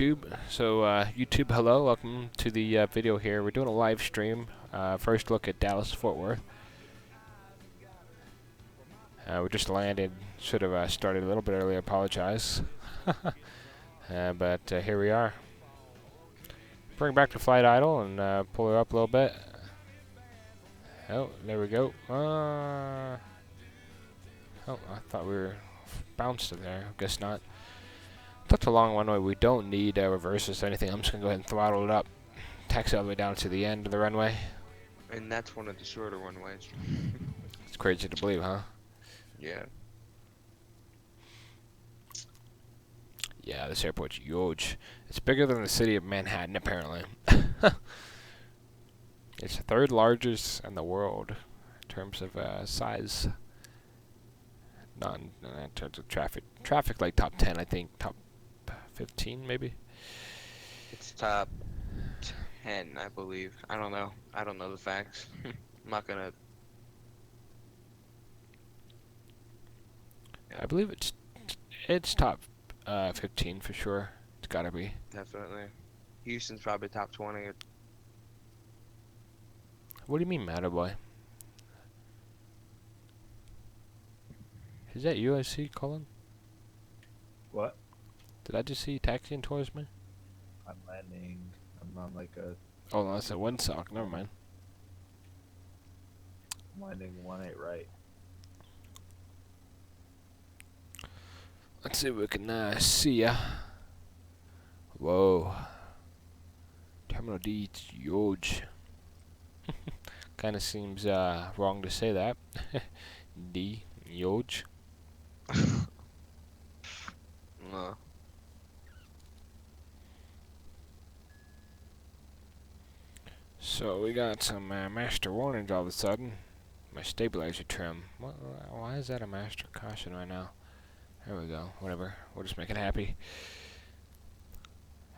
YouTube. So YouTube, hello, welcome to the video here. We're doing a live stream. First look at Dallas Fort Worth. We just landed. Should have started a little bit early. I apologize. But here we are. Bring back the flight idle and pull her up a little bit. Oh, there we go. Oh, I thought we were bounced in there. Guess not. That's a long runway. We don't need reverses or anything. I'm just going to go ahead and throttle it up. Taxi all the way down to the end of the runway. And that's one of the shorter runways. It's crazy to believe, huh? Yeah. Yeah, this airport's huge. It's bigger than the city of Manhattan, apparently. It's the third largest in the world in terms of size. Not in terms of traffic. Traffic like top 10, I think. Top 15, maybe? It's top 10, I believe. I don't know. I don't know the facts. I'm not gonna... I believe it's top 15 for sure. It's gotta be. Definitely. Houston's probably top 20. What do you mean, Matterboy? Is that you I see, Colin? What? Did I just see you taxiing towards me? I'm landing. I'm on like a. Oh, no, that's a windsock. Never mind. I'm landing 18 right. Let's see if we can see ya. Whoa. Terminal D, it's huge. Kind of seems wrong to say that. D, huge. No. So we got some master warnings all of a sudden. My stabilizer trim. Why is that a master caution right now? There we go. Whatever. We'll just make it happy.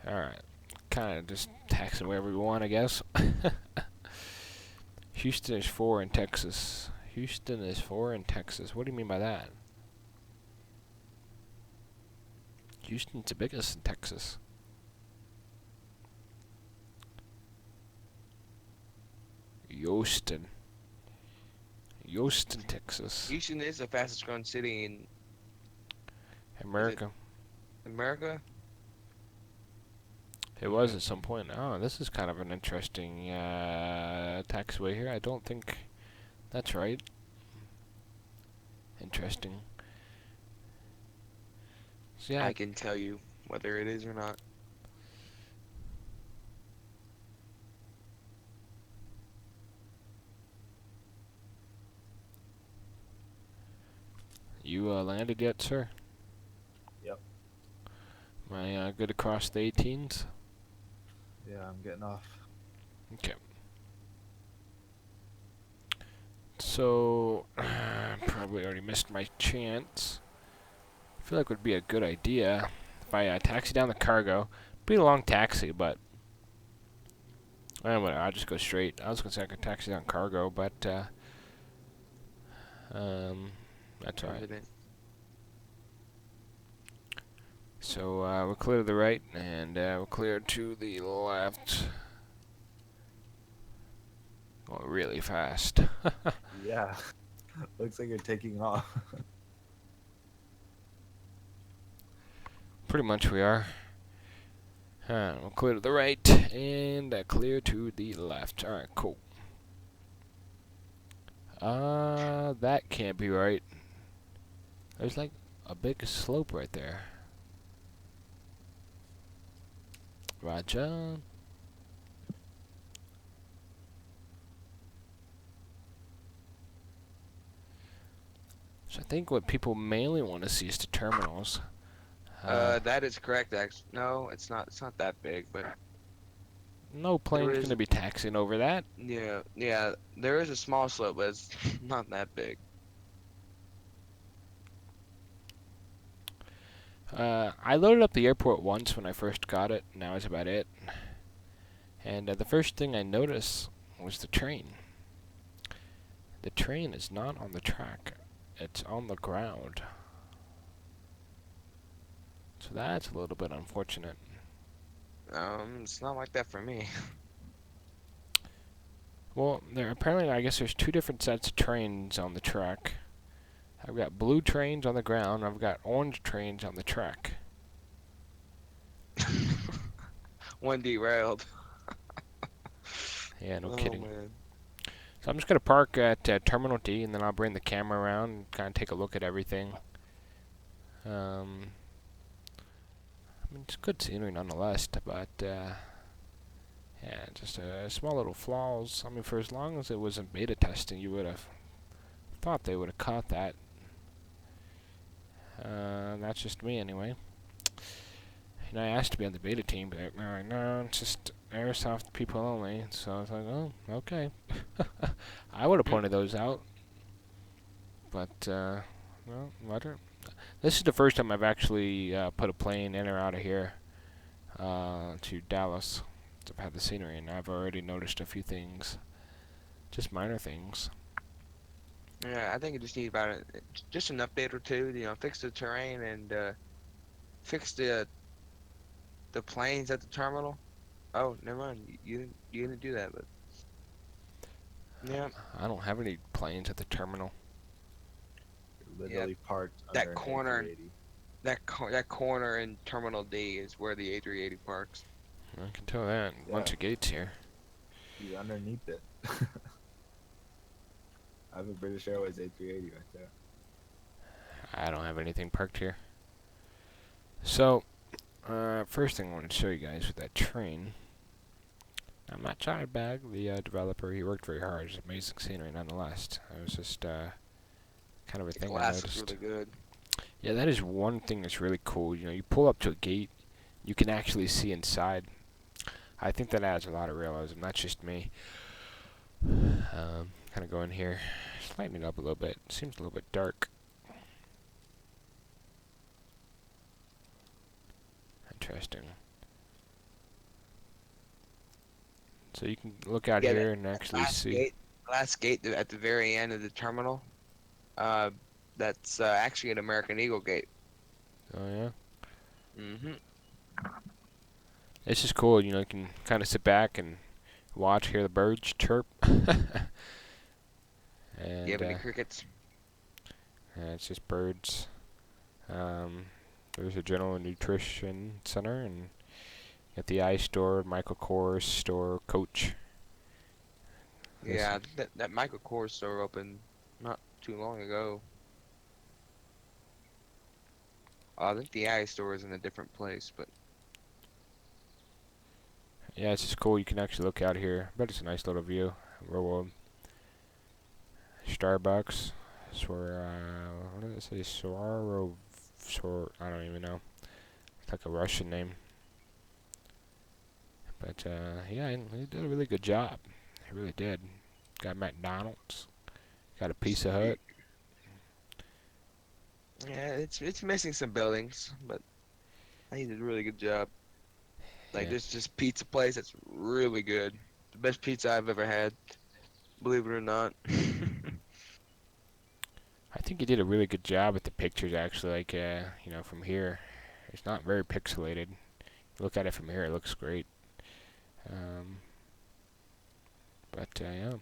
Alright. Kind of just taxing wherever we want, I guess. Houston is 4 in Texas. Houston is 4 in Texas. What do you mean by that? Houston's the biggest in Texas. Houston, Texas. Houston is the fastest growing city in America. America. It was at some point. Oh, this is kind of an interesting taxiway here. I don't think that's right. Interesting. So yeah, I can tell you whether it is or not. you landed yet, sir? Yep. Am I good across the 18s? Yeah, I'm getting off. Okay. So, probably already missed my chance. I feel like it would be a good idea if I taxi down the cargo. Be a long taxi, but anyway, I'll just go straight. I was gonna say I could taxi down cargo, but that's alright. President. So we're clear to the right, and we're clear to the left. Going really fast. Yeah. Looks like you're taking off. Pretty much we are. We're clear to the right, and clear to the left. Alright, cool. That can't be right. There's like a big slope right there. Roger. So I think what people mainly want to see is the terminals. That is correct. Actually, no, it's not. It's not that big, but No plane's going to be taxiing over that. yeah. There is a small slope, but it's not that big. I loaded up the airport once when I first got it, and that was about it. And the first thing I noticed was the train. The train is not on the track. It's on the ground. So that's a little bit unfortunate. It's not like that for me. Well, there apparently, I guess there's two different sets of trains on the track. I've got blue trains on the ground. I've got orange trains on the track. One derailed. Yeah, no Oh kidding. man. So I'm just gonna park at Terminal D, and then I'll bring the camera around and kind of take a look at everything. I mean, it's good scenery nonetheless, but yeah, just small little flaws. I mean, for as long as it wasn't beta testing, you would have thought they would have caught that. That's just me anyway. And I asked to be on the beta team, but they're like, no, it's just airsoft people only. So I was like, oh, okay. I would have pointed those out, but well, whatever. This is the first time I've actually put a plane in or out of here to Dallas. I've had the scenery, and I've already noticed a few things, just minor things. Yeah, I think you just need just an update or two. You know, fix the terrain and fix the planes at the terminal. Oh, never mind. You didn't do that, but yeah, I don't have any planes at the terminal. Literally parked that under an corner, A380. that corner in Terminal D is where the A380 parks. I can tell that. Bunch of gates here. He's underneath it. I have a British Airways A380 right there. I don't have anything parked here. So, first thing I want to show you guys with that train. I'm not trying to bag the developer. He worked very hard. It's amazing scenery nonetheless. It was just kind of a The thing I glass is noticed. really good. Yeah, that is one thing that's really cool. You know, you pull up to a gate, you can actually see inside. I think that adds a lot of realism. That's just me. Kind of go in here, just lighten it up a little bit. Seems a little bit dark. Interesting. So you can look out here and actually see. Last gate at the very end of the terminal. That's actually an American Eagle gate. Oh yeah. Mhm. This is cool. You know, you can kind of sit back and watch, hear the birds chirp. And You have any crickets? it's just birds. There's a general nutrition center, and at the ice store, Michael Kors store, Coach. Yeah, that Michael Kors store opened not too long ago. I think the ice store is in a different place, but Yeah, it's just cool. You can actually look out here, but it's a nice little view. Row Starbucks. What did it say? I don't even know. It's like a Russian name. But yeah, he did a really good job. He really did. Got McDonald's. Got a Pizza Hut. yeah, it's missing some buildings, but he did a really good job. Like Yeah. there's just pizza place that's really good. The best pizza I've ever had, believe it or not. I think he did a really good job with the pictures, actually. Like, you know, from here, it's not very pixelated. You look at it from here, it looks great. But yeah,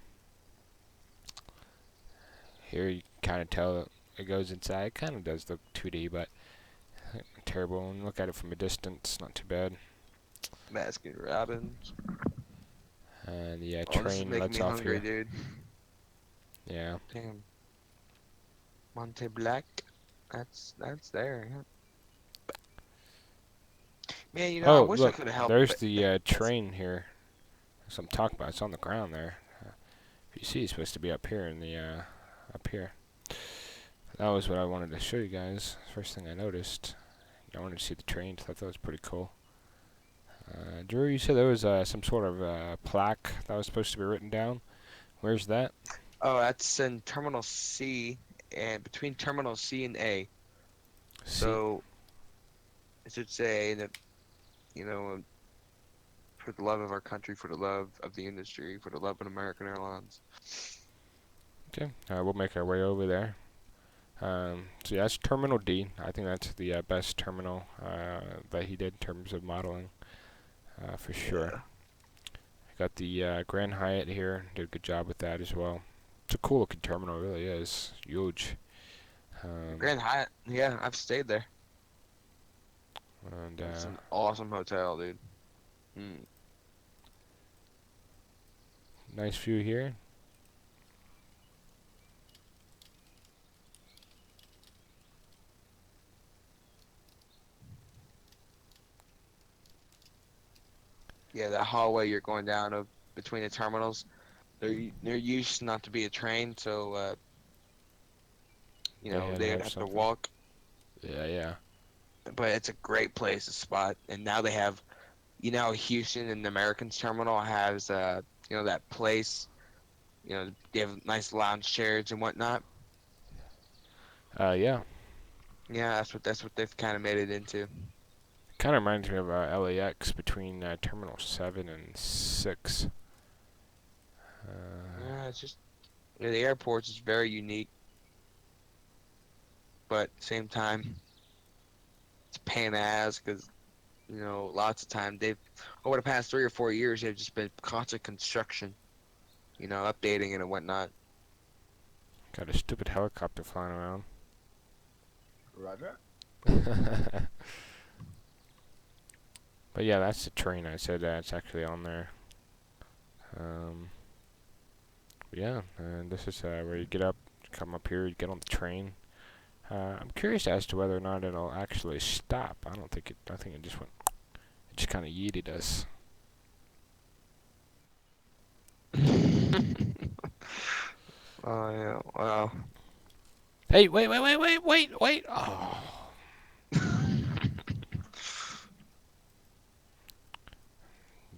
here you kind of tell it goes inside. It kind of does look 2D, but terrible. And look at it from a distance, not too bad. Baskin Robbins. And the Oh, this is train making lets me off hungry, here. dude. Yeah. Damn. Monte Black. That's there. Yeah. Man, you know, I Oh, wish I look, could have helped. there's but the train here. That's what I'm talking about. It's on the ground there. If you see, it's supposed to be up here in the up here. That was what I wanted to show you guys. First thing I noticed. I wanted to see the trains. I thought that was pretty cool. Drew, you said there was some sort of plaque that was supposed to be written down. Where's that? Oh, that's in Terminal C, and between Terminal C and A. So it should say that, you know, for the love of our country, for the love of the industry, for the love of American Airlines. Okay, we'll make our way over there. So yeah, that's Terminal D. I think that's the best terminal that he did in terms of modeling. for sure. Yeah. Got the Grand Hyatt here. Did a good job with that as well. It's a cool looking terminal, it really is. Huge. Grand Hyatt. Yeah, I've stayed there. And It's an awesome hotel, dude. Mm. nice view here. Yeah, that hallway you're going down of between the terminals, they're used not to be a train, so They had to they'd have have to something. walk. Yeah, yeah. But it's a great place to spot. And now they have, Houston and the Americans terminal has that place. They have nice lounge chairs and whatnot. Yeah. Yeah, that's what they've kind of made it into. Kind of reminds me of LAX between Terminal 7 and 6. Yeah, it's just the airport's is very unique, but at the same time, it's a pain in the ass because lots of time they've over the past 3 or 4 years they've just been constant construction, updating it and whatnot. Got a stupid helicopter flying around. Roger. But yeah, that's the train. I said it's actually on there. Yeah, and this is where you get up, come up here, you get on the train. I'm curious as to whether or not it'll actually stop. I don't think it. I think it just went. It just kind of yeeted us. Oh yeah, wow. Hey, wait! Oh,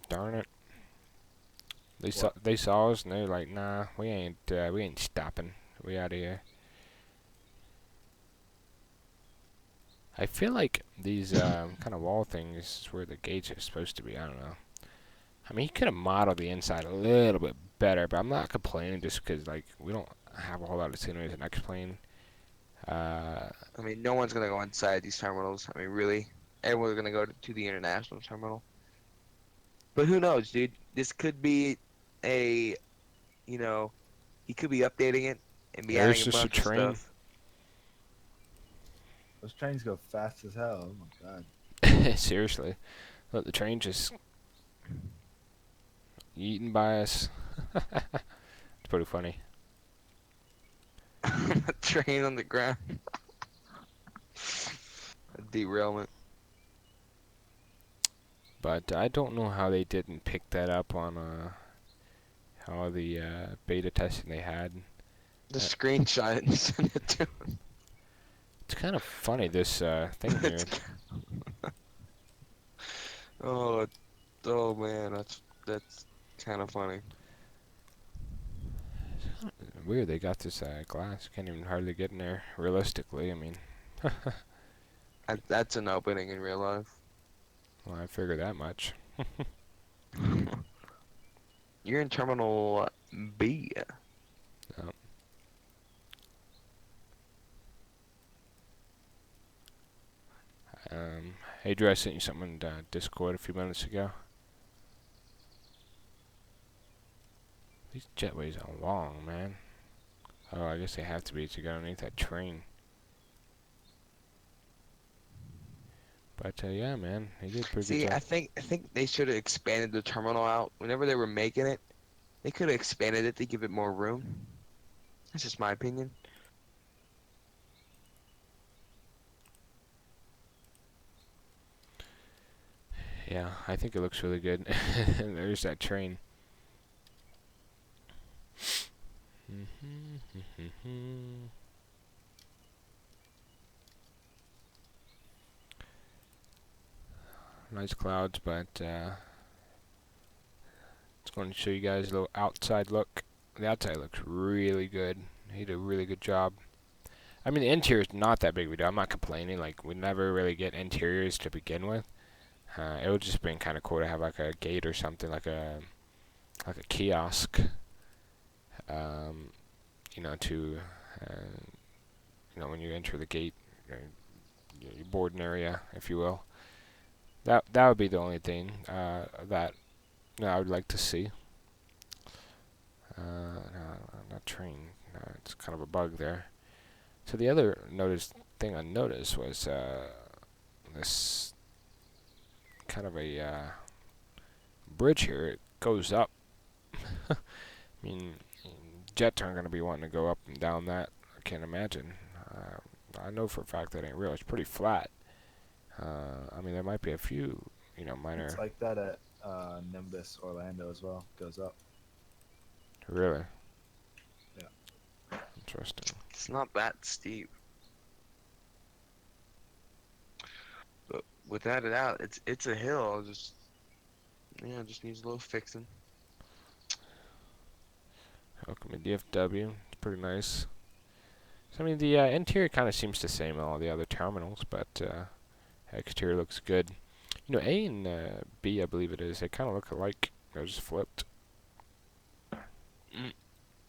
darn it! They saw us and they're like, nah, we ain't stopping. We out of here. I feel like these kind of wall things is where the gates are supposed to be. I don't know. I mean, he could have modeled the inside a little bit better, but I'm not complaining just because, like, we don't have a whole lot of scenery as an X-plane. I mean, no one's gonna go inside these terminals. I mean, really, everyone's gonna go to the international terminal. But who knows, dude? This could be a, you know, he could be updating it and be There's adding a just a bunch of train. stuff. Those trains go fast as hell. Oh my god. Seriously. Look, the train just eaten by us. It's pretty funny. A train on the ground. A derailment. But I don't know how they didn't pick that up on how the beta testing they had. The screenshot and send it to him. It's kind of funny, this thing here. It's- oh, oh man, that's kind of funny. Weird, they got this glass. Can't even hardly get in there. Realistically, I mean, That's an opening in real life. well, I figure that much. You're in Terminal B. Hey Drew, I sent you something in Discord a few minutes ago. These jetways are long, man. Oh, I guess they have to be to get underneath that train. But yeah, man, they did a pretty See, good I job. think they should have expanded the terminal out. Whenever they were making it, they could have expanded it to give it more room. That's just my opinion. Yeah, I think it looks really good. There's that train. Nice clouds, but it's going to show you guys a little outside look. The outside looks really good. He did a really good job. I mean, the interior is not that big of a deal. I'm not complaining. Like, we never really get interiors to begin with. It would just been kind of cool to have like a gate or something, like a kiosk. To when you enter the gate, your boarding area, if you will. That would be the only thing that I would like to see. Not train. It's kind of a bug there. So the other thing I noticed was this kind of a bridge here. It goes up. I mean, jets aren't going to be wanting to go up and down that. I can't imagine. I know for a fact that ain't real. It's pretty flat. I mean, there might be a few, minor. It's like that at Nimbus Orlando as well. Goes up. Really? Yeah. Interesting. It's not that steep. But without a doubt, it's a hill. Just needs a little fixing. Welcome to DFW. It's pretty nice. So, I mean, the interior kind of seems the same in all the other terminals, but exterior looks good. A and B, I believe it is, they kind of look alike. They're just flipped.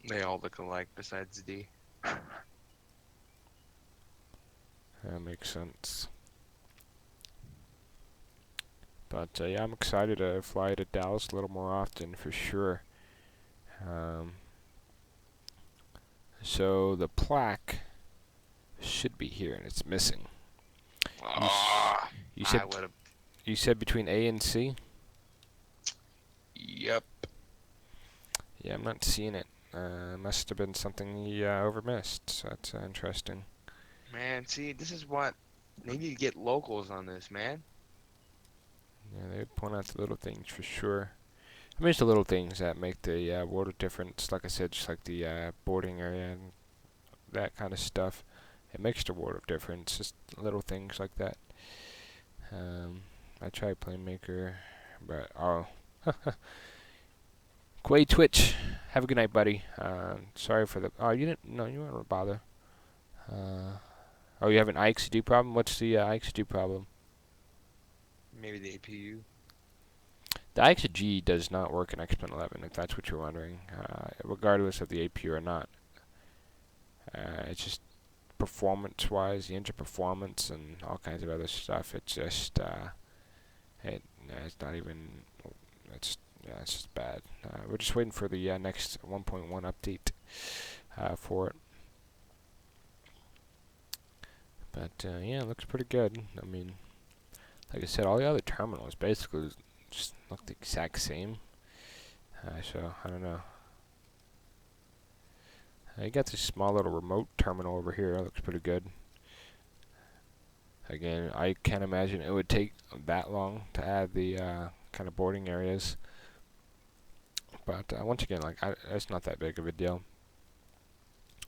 They all look alike besides D. That makes sense. But yeah, I'm excited to fly to Dallas a little more often for sure. So the plaque should be here, and it's missing. You said I would have. you said between A and C. Yep. Yeah, I'm not seeing it. Must have been something he overmissed. So that's interesting. Man, see, this is what they need to get locals on this, man. Yeah, they point out the little things for sure. I mean, it's the little things that make the world of difference. Like I said, just like the boarding area and that kind of stuff. It makes the world of difference. Just little things like that. I tried Playmaker, but Quay Twitch. Have a good night, buddy. Sorry for the. Oh, you didn't. No, you weren't bother. You have an IXD problem? What's the IXD problem? Maybe the APU. The IXG does not work in X-Men 11, if that's what you're wondering, regardless of the APU or not. It's just performance-wise, the engine performance and all kinds of other stuff. It's just, it's not even, it's just bad. We're just waiting for the next 1.1 update for it. But yeah, it looks pretty good. I mean, like I said, all the other terminals basically just look the exact same. So I don't know. You got this small little remote terminal over here. It looks pretty good. Again, I can't imagine it would take that long to add the kind of boarding areas. But once again, it's not that big of a deal.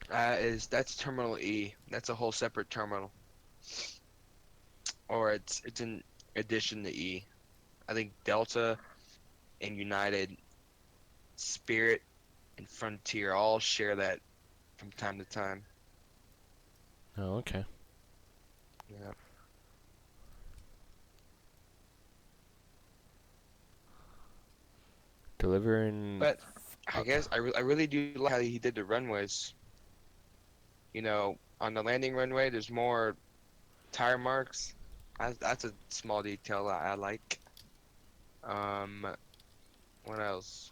That's Terminal E. That's a whole separate terminal. Or it's in addition to E. I think Delta and United, Spirit, and Frontier all share that from time to time. Oh, okay. Yeah. Delivering. But I guess I really do like how he did the runways. On the landing runway, there's more tire marks. That's a small detail I like. What else?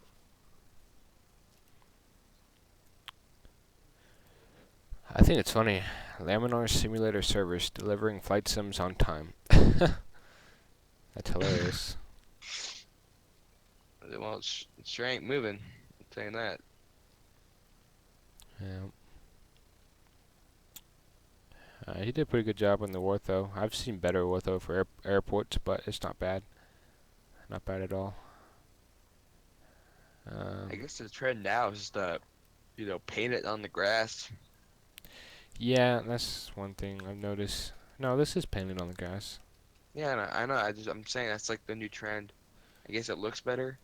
I think it's funny. Laminar Simulator Service delivering flight sims on time. That's hilarious. Well, it sure ain't moving. I'm saying that. Yeah. He did a pretty good job on the ortho. I've seen better ortho for airports, but it's not bad. Not bad at all. I guess the trend now is to, paint it on the grass. Yeah, that's one thing I've noticed. No, this is painted on the grass. Yeah, I know. I'm saying that's like the new trend. I guess it looks better.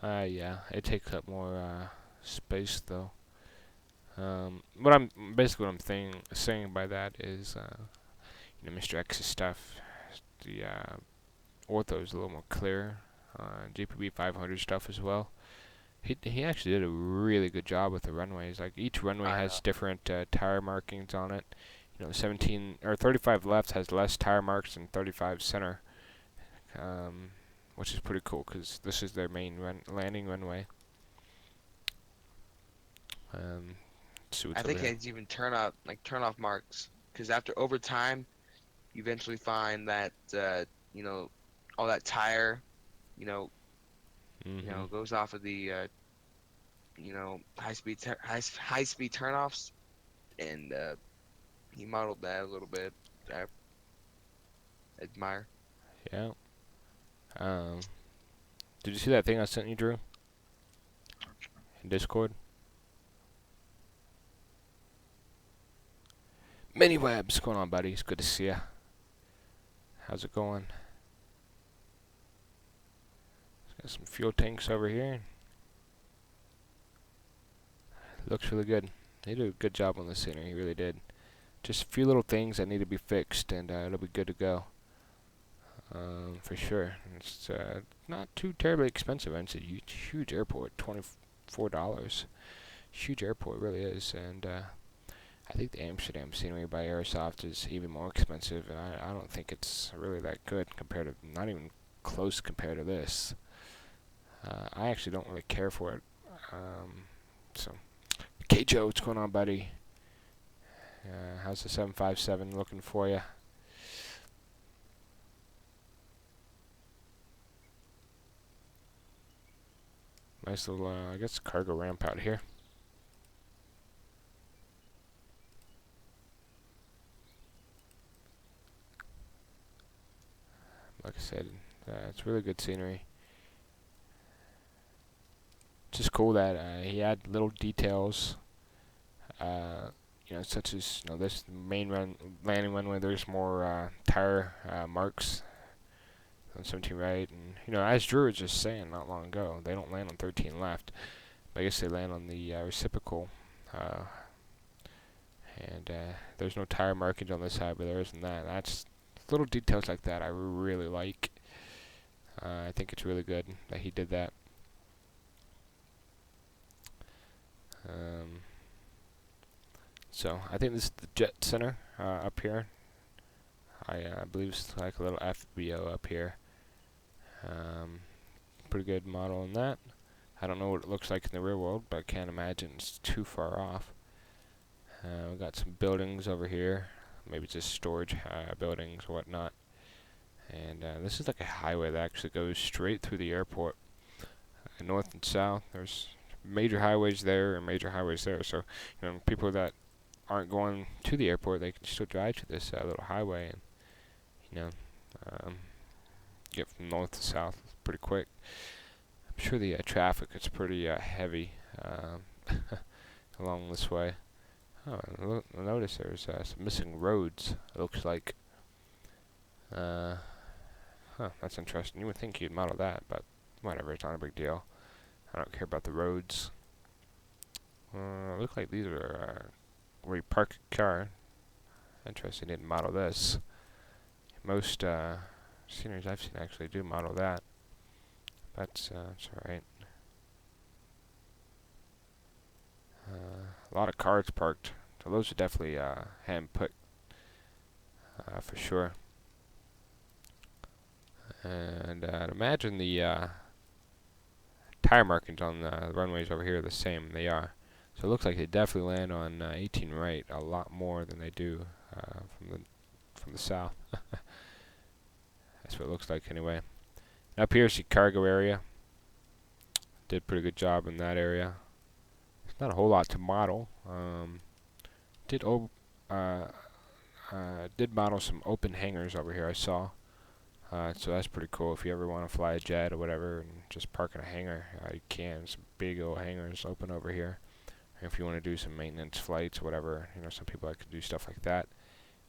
Yeah, it takes up more space though. What I'm saying by that is, Mr. X's stuff. The ortho is a little more clear. GPB 500 stuff as well. He actually did a really good job with the runways. Like each runway has different tire markings on it. 17 or 35 left has less tire marks than 35 center, which is pretty cool because this is their main landing runway. See what's I over think here. it's even turn off marks, because over time you eventually find that you know, all that tire, you know, goes off of the high speed turnoffs, and he modeled that a little bit. I admire. Yeah. Did you see that thing I sent you, Drew? In Discord? Mini Webs, what's going on, buddy? It's good to see ya. How's it going? Got some fuel tanks over here. Looks really good. They did a good job on the scenery, he really did. Just a few little things that need to be fixed, and it'll be good to go. For sure. It's not too terribly expensive, and it's a huge airport, $24. Huge airport, it really is, and I think the Amsterdam scenery by Airsoft is even more expensive, and I don't think it's really that good compared to, not even close compared to this. I actually don't really care for it. So, K Joe, what's going on, buddy? How's the 757 looking for you? Nice little, I guess, cargo ramp out here. Like I said, it's really good scenery. Just cool that he had little details, such as this main landing runway. There's more tire marks on 17 right, and as Drew was just saying not long ago, they don't land on 13 left. But I guess they land on the reciprocal, and there's no tire markings on this side, but there isn't that. That's little details like that I really like. I think it's really good that he did that. So I think this is the jet center up here. I believe it's like a little FBO up here. Pretty good model on that. I don't know what it looks like in the real world, but I can't imagine it's too far off. We got some buildings over here, maybe just storage buildings or whatnot. And this is like a highway that actually goes straight through the airport, north and south. There's major highways there and major highways there, so people that aren't going to the airport, they can still drive to this little highway and get from north to south pretty quick. I'm sure the traffic is pretty heavy along this way. Oh, notice there's some missing roads, it looks like. That's interesting. You would think you'd model that, but whatever, it's not a big deal. I don't care about the roads. Look like these are where you park a car. Interesting, didn't model this. Most sceneries I've seen actually do model that. But it's alright. A lot of cars parked. So those are definitely hand put for sure. And I'd imagine the tire markings on the runways over here are the same. They are. So it looks like they definitely land on 18 right a lot more than they do from the south. That's what it looks like anyway. And up here's the cargo area. Did a pretty good job in that area. It's not a whole lot to model. Did model some open hangars over here, I saw. So that's pretty cool. If you ever want to fly a jet or whatever and just park in a hangar, you can. Some big old hangars open over here. And if you want to do some maintenance flights or whatever, some people like to do stuff like that.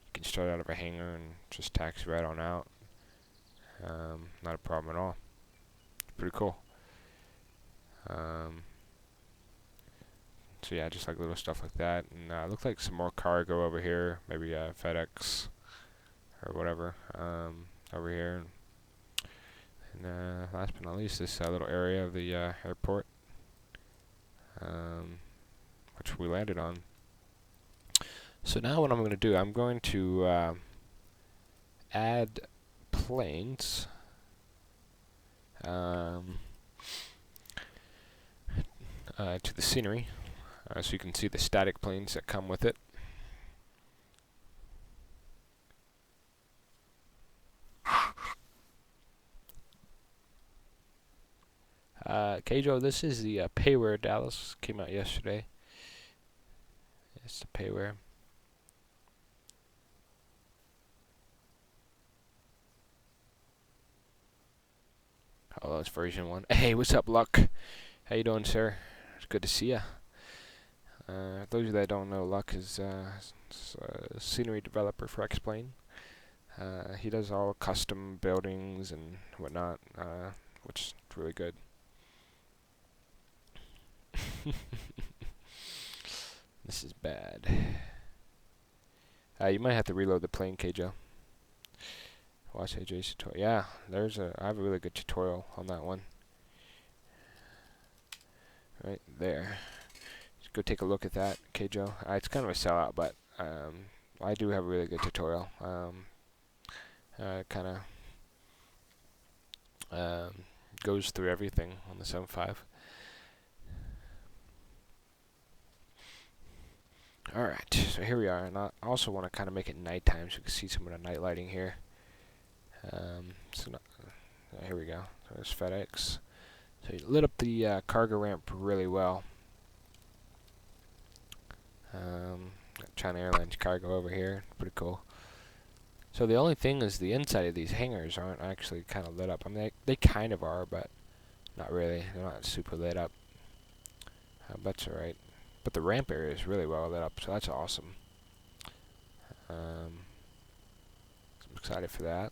You can start out of a hangar and just taxi right on out. Not a problem at all. It's pretty cool. So yeah, just like little stuff like that. And looks like some more cargo over here. Maybe FedEx or whatever. Over here, and last but not least, this little area of the airport, which we landed on. So now what I'm going to do, I'm going to add planes to the scenery, so you can see the static planes that come with it. Keijo, this is the payware Dallas. Came out yesterday. It's the payware. Oh, that's version 1. Hey, what's up, Luck? How you doing, sir? It's good to see ya. Those of you that don't know, Luck is a scenery developer for X-Plane. He does all custom buildings and whatnot, which is really good. This is bad. You might have to reload the plane, Keijo. Watch AJ's tutorial. Yeah, I have a really good tutorial on that one. Right there. Just go take a look at that, Keijo. It's kind of a sellout, but I do have a really good tutorial. Kind of goes through everything on the 7.5. Alright, so here we are, and I also want to kind of make it nighttime so you can see some of the night lighting here. Here we go. So there's FedEx. So you lit up the cargo ramp really well. China Airlines cargo over here. Pretty cool. So the only thing is the inside of these hangars aren't actually kind of lit up. I mean, they kind of are, but not really. They're not super lit up. But that's alright. But the ramp area is really well lit up, so that's awesome. I'm excited for that.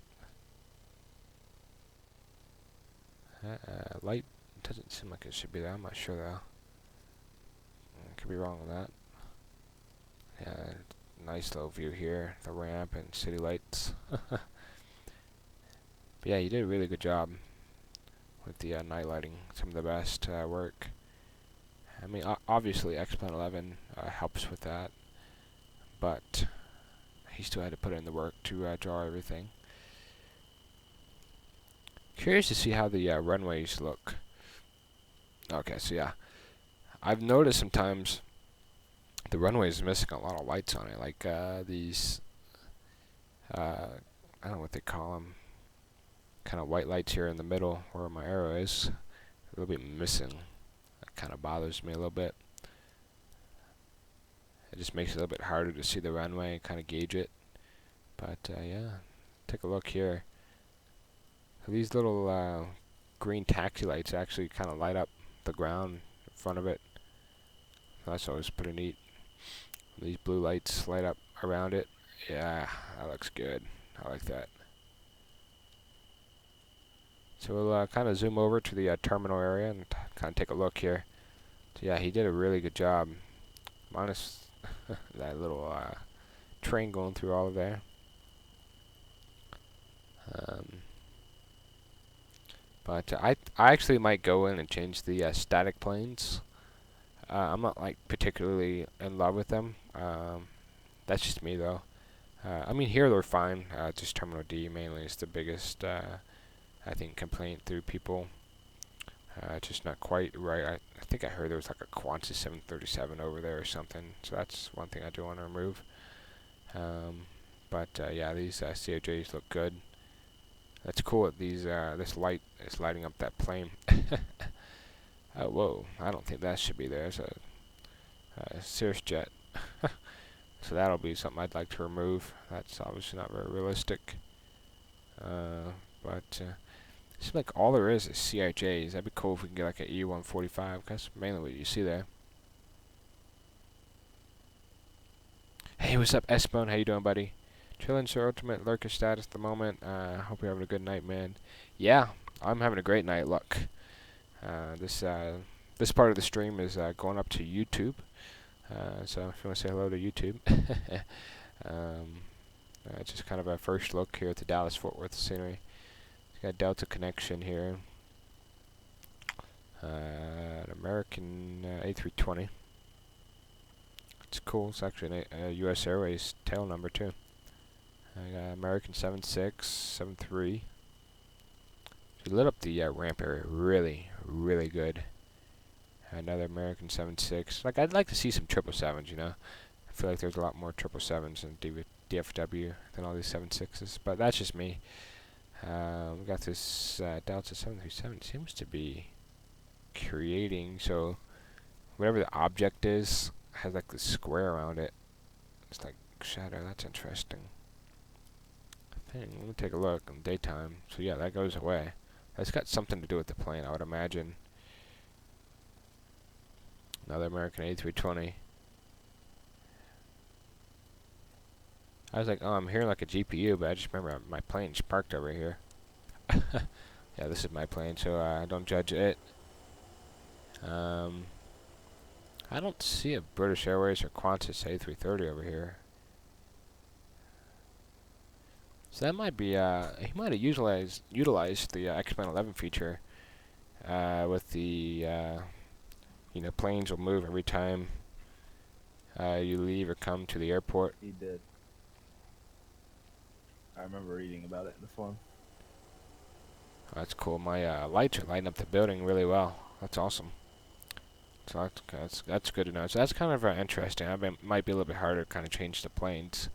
Light doesn't seem like it should be there. I'm not sure though. I could be wrong on that. Yeah, nice low view here. The ramp and city lights. But yeah, you did a really good job with the night lighting. Some of the best work. I mean, obviously X-Plane 11 helps with that, but he still had to put in the work to draw everything. Curious to see how the runways look. Okay, so yeah, I've noticed sometimes the runway is missing a lot of lights on it, like these, I don't know what they call them, kind of white lights here in the middle where my arrow is. They'll be missing. That kind of bothers me a little bit. It just makes it a little bit harder to see the runway and kind of gauge it. But yeah, take a look here. So these little green taxi lights actually kind of light up the ground in front of it. That's always pretty neat. These blue lights light up around it. Yeah, that looks good. I like that. So we'll kind of zoom over to the terminal area and kind of take a look here. So yeah, he did a really good job. Minus that little train going through all of there. But I actually might go in and change the static planes. I'm not like particularly in love with them. That's just me though. I mean here they're fine. Just Terminal D mainly is the biggest I think complaint through people. Just not quite right. I think I heard there was like a Qantas 737 over there or something. So that's one thing I do want to remove. But yeah, these COJs look good. That's cool that these this light is lighting up that plane. Oh, whoa, I don't think that should be there. It's a Cirrus jet. So that'll be something I'd like to remove. That's obviously not very realistic. But it seems like all there is CRJs. That'd be cool if we can get like an E145. That's mainly what you see there. Hey, what's up, S-Bone? How you doing, buddy? Chillin' Sir Ultimate Lurker status at the moment. Hope you're having a good night, man. Yeah, I'm having a great night. Look, this part of the stream is going up to YouTube. So if you want to say hello to YouTube, it's just kind of a first look here at the Dallas Fort Worth scenery. It's got a Delta connection here. An American A320. It's cool. It's actually a U.S. Airways tail number too. I got American 76, 73. He lit up the ramp area really, really good. Another American 7.6. Like, I'd like to see some 777s, you know. I feel like there's a lot more 777s in DFW than all these 7.6s, but that's just me. We got this Delta 737. Seems to be creating, so whatever the object is has like this square around it. It's like shadow. That's interesting. Let me take a look in daytime. So yeah, that goes away. That's got something to do with the plane, I would imagine. Another American A320. I was like, oh, I'm hearing like a GPU, but I just remember my plane's parked over here. Yeah, this is my plane, so don't judge it. I don't see a British Airways or Qantas A330 over here. So that might be, he might have utilized the X-Men 11 feature with the, you know, planes will move every time you leave or come to the airport. He did. I remember reading about it in the forum. Oh, that's cool. My lights are lighting up the building really well. That's awesome. So that's good to know. So that's kind of interesting. Might be a little bit harder to kind of change the planes.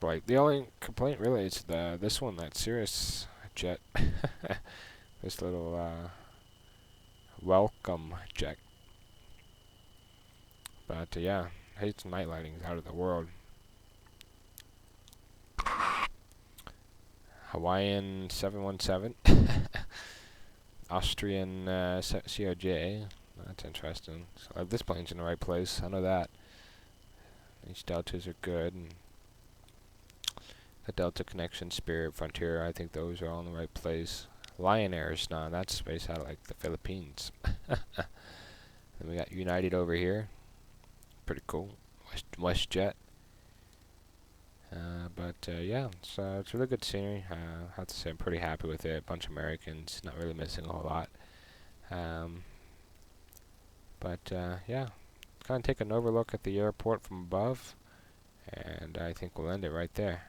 But the only complaint really is this one, that Cirrus jet. This little welcome jet. But yeah, its night lighting is out of the world. Hawaiian 717. Austrian CRJ. That's interesting. So this plane's in the right place. I know that. These deltas are good. And the Delta Connection, Spirit, Frontier, I think those are all in the right place. Lion Air's not. That's space out of like the Philippines. Then we got United over here. Pretty cool. WestJet. Yeah, it's really good scenery. I have to say I'm pretty happy with it. A bunch of Americans, not really missing a whole lot. Yeah, kind of take an overlook at the airport from above, and I think we'll end it right there.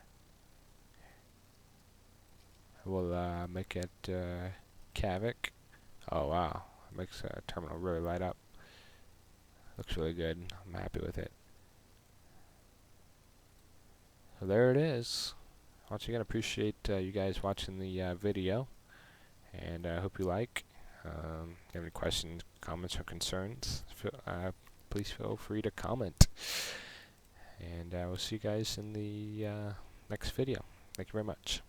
We'll make it Kavik. Oh wow, it makes the terminal really light up. Looks really good. I'm happy with it. So there it is. Once again, appreciate you guys watching the video, and I hope you like. If you have any questions, comments, or concerns, please feel free to comment. And we'll see you guys in the next video. Thank you very much.